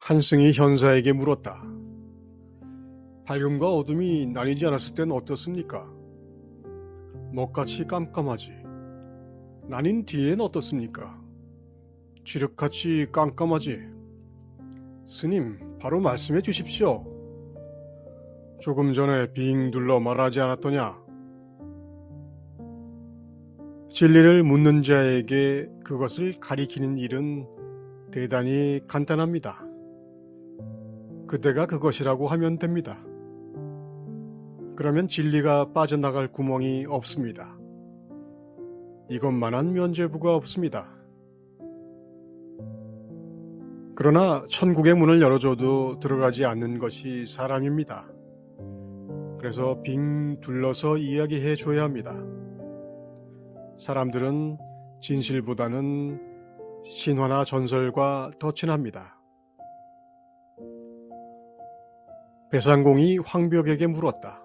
한승이 현사에게 물었다. 밝음과 어둠이 나뉘지 않았을 땐 어떻습니까? 먹같이 깜깜하지. 나뉜 뒤엔 어떻습니까? 쥐륵같이 깜깜하지. 스님, 바로 말씀해 주십시오. 조금 전에 빙 둘러 말하지 않았더냐? 진리를 묻는 자에게 그것을 가리키는 일은 대단히 간단합니다. 그대가 그것이라고 하면 됩니다. 그러면 진리가 빠져나갈 구멍이 없습니다. 이것만한 면죄부가 없습니다. 그러나 천국의 문을 열어줘도 들어가지 않는 것이 사람입니다. 그래서 빙 둘러서 이야기해 줘야 합니다. 사람들은 진실보다는 신화나 전설과 더 친합니다. 배상공이 황벽에게 물었다.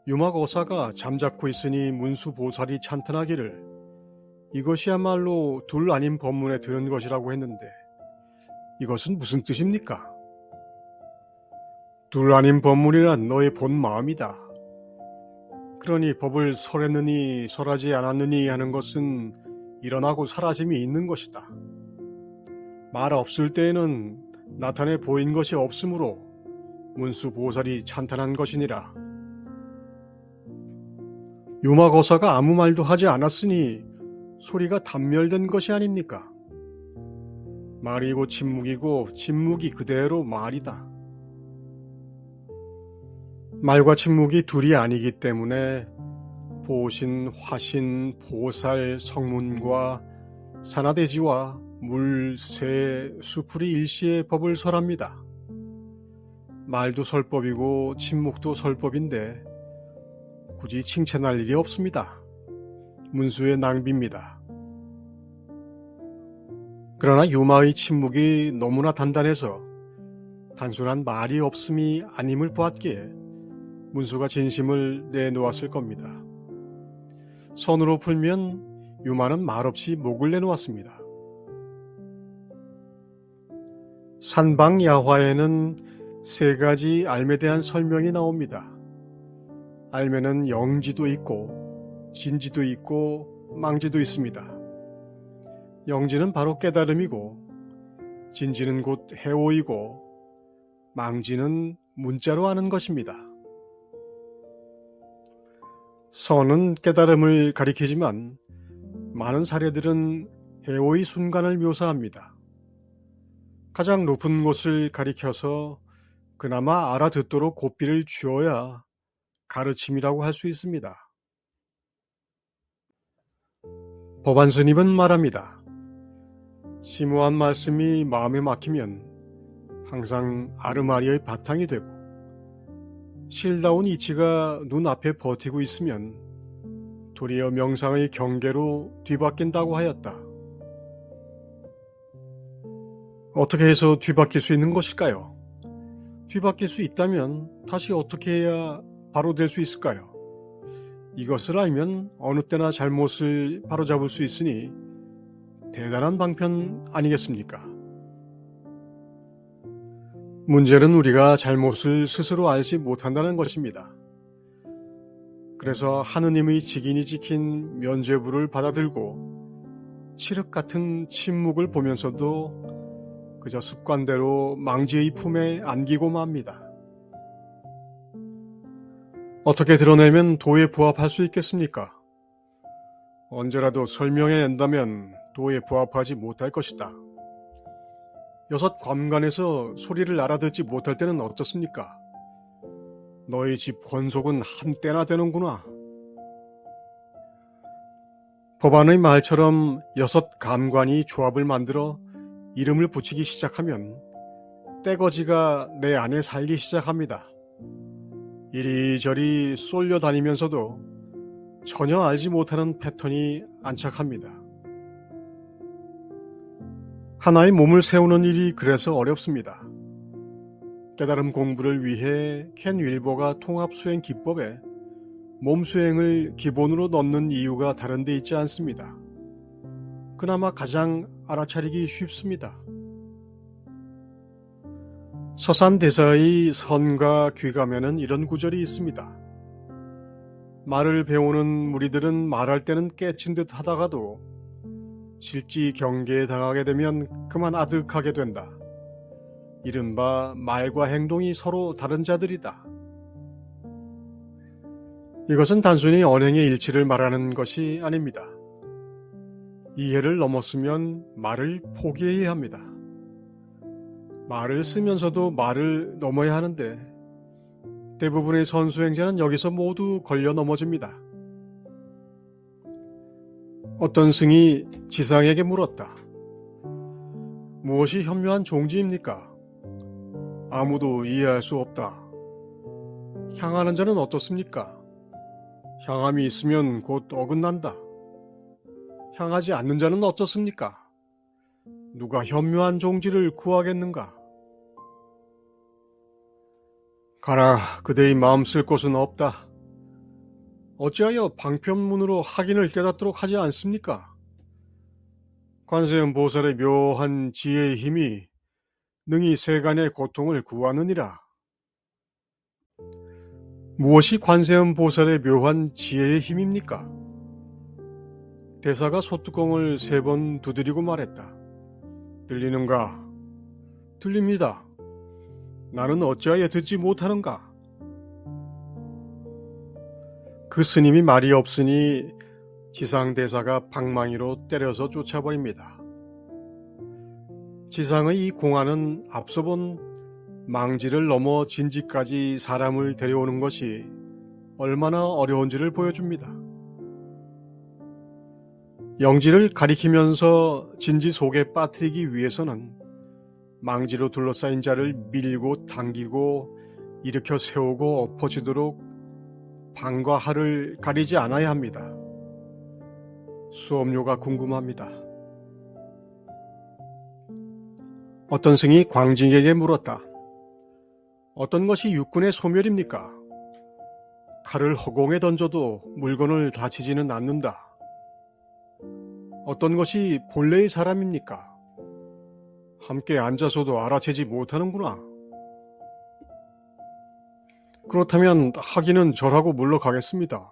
유막어사가 잠자코 있으니 문수보살이 찬탄하기를 이것이야말로 둘 아닌 법문에 드는 것이라고 했는데 이것은 무슨 뜻입니까? 둘 아닌 법문이란 너의 본 마음이다. 그러니 법을 설했느니 설하지 않았느니 하는 것은 일어나고 사라짐이 있는 것이다. 말 없을 때에는 나타내 보인 것이 없으므로 문수보살이 찬탄한 것이니라. 유막어사가 아무 말도 하지 않았으니 소리가 단멸된 것이 아닙니까? 말이고 침묵이고 침묵이 그대로 말이다. 말과 침묵이 둘이 아니기 때문에 보신, 화신, 보살, 성문과 산하대지와 물, 새, 수풀이 일시에 법을 설합니다. 말도 설법이고 침묵도 설법인데 굳이 칭찬할 일이 없습니다. 문수의 낭비입니다. 그러나 유마의 침묵이 너무나 단단해서 단순한 말이 없음이 아님을 보았기에 문수가 진심을 내놓았을 겁니다. 선으로 풀면 유마는 말없이 목을 내놓았습니다. 산방야화에는 세 가지 알매에 대한 설명이 나옵니다. 알매는 영지도 있고 진지도 있고 망지도 있습니다. 영지는 바로 깨달음이고 진지는 곧 해오이고 망지는 문자로 아는 것입니다. 선은 깨달음을 가리키지만 많은 사례들은 해오의 순간을 묘사합니다. 가장 높은 곳을 가리켜서 그나마 알아듣도록 고삐를 쥐어야 가르침이라고 할 수 있습니다. 법안스님은 말합니다. 심오한 말씀이 마음에 막히면 항상 아르마리의 바탕이 되고 실다운 이치가 눈앞에 버티고 있으면 도리어 명상의 경계로 뒤바뀐다고 하였다. 어떻게 해서 뒤바뀔 수 있는 것일까요? 뒤바뀔 수 있다면 다시 어떻게 해야 바로 될 수 있을까요? 이것을 알면 어느 때나 잘못을 바로잡을 수 있으니 대단한 방편 아니겠습니까? 문제는 우리가 잘못을 스스로 알지 못한다는 것입니다. 그래서 하느님의 직인이 지킨 면죄부를 받아들고 칠흑 같은 침묵을 보면서도 그저 습관대로 망지의 품에 안기고 맙니다. 어떻게 드러내면 도에 부합할 수 있겠습니까? 언제라도 설명해낸다면 도에 부합하지 못할 것이다. 여섯 관관에서 소리를 알아듣지 못할 때는 어떻습니까? 너희 집 권속은 한때나 되는구나. 법안의 말처럼 여섯 감관이 조합을 만들어 이름을 붙이기 시작하면 떼거지가 내 안에 살기 시작합니다. 이리저리 쏠려 다니면서도 전혀 알지 못하는 패턴이 안착합니다. 하나의 몸을 세우는 일이 그래서 어렵습니다. 깨달음 공부를 위해 켄 윌버가 통합수행 기법에 몸수행을 기본으로 넣는 이유가 다른 데 있지 않습니다. 그나마 가장 알아차리기 쉽습니다. 서산대사의 선과 귀감에는 이런 구절이 있습니다. 말을 배우는 무리들은 말할 때는 깨친 듯 하다가도 실지 경계에 당하게 되면 그만 아득하게 된다. 이른바 말과 행동이 서로 다른 자들이다. 이것은 단순히 언행의 일치를 말하는 것이 아닙니다. 이해를 넘었으면 말을 포기해야 합니다. 말을 쓰면서도 말을 넘어야 하는데 대부분의 선수행자는 여기서 모두 걸려 넘어집니다. 어떤 승이 지상에게 물었다. 무엇이 현묘한 종지입니까? 아무도 이해할 수 없다. 향하는 자는 어떻습니까? 향함이 있으면 곧 어긋난다. 향하지 않는 자는 어떻습니까? 누가 현묘한 종지를 구하겠는가? 가라, 그대의 마음 쓸 곳은 없다. 어찌하여 방편문으로 확인을 깨닫도록 하지 않습니까? 관세음 보살의 묘한 지혜의 힘이 능히 세간의 고통을 구하느니라. 무엇이 관세음 보살의 묘한 지혜의 힘입니까? 대사가 소뚜껑을 3번 두드리고 말했다. 들리는가? 들립니다. 나는 어찌하여 듣지 못하는가? 그 스님이 말이 없으니 지상대사가 방망이로 때려서 쫓아버립니다. 지상의 이 공안은 앞서 본 망지를 넘어 진지까지 사람을 데려오는 것이 얼마나 어려운지를 보여줍니다. 영지를 가리키면서 진지 속에 빠뜨리기 위해서는 망지로 둘러싸인 자를 밀고 당기고 일으켜 세우고 엎어지도록 방과 하를 가리지 않아야 합니다. 수업료가 궁금합니다. 어떤 승이 광징에게 물었다. 어떤 것이 육군의 소멸입니까? 칼을 허공에 던져도 물건을 다치지는 않는다. 어떤 것이 본래의 사람입니까? 함께 앉아서도 알아채지 못하는구나. 그렇다면 하기는 절하고 물러가겠습니다.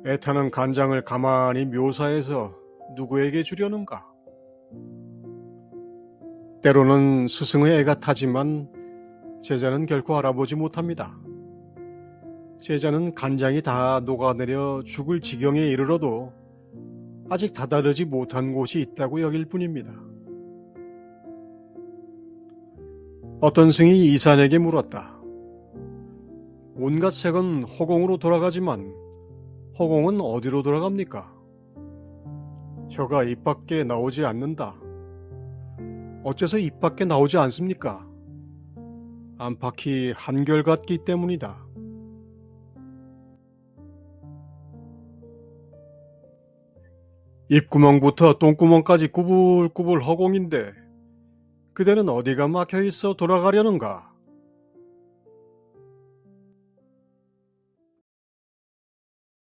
애타는 간장을 가만히 묘사해서 누구에게 주려는가? 때로는 스승의 애가 타지만 제자는 결코 알아보지 못합니다. 제자는 간장이 다 녹아내려 죽을 지경에 이르러도 아직 다다르지 못한 곳이 있다고 여길 뿐입니다. 어떤 승이 이산에게 물었다. 온갖 색은 허공으로 돌아가지만 허공은 어디로 돌아갑니까? 혀가 입 밖에 나오지 않는다. 어째서 입 밖에 나오지 않습니까? 안팎이 한결같기 때문이다. 입구멍부터 똥구멍까지 꾸불꾸불 허공인데 그대는 어디가 막혀있어 돌아가려는가?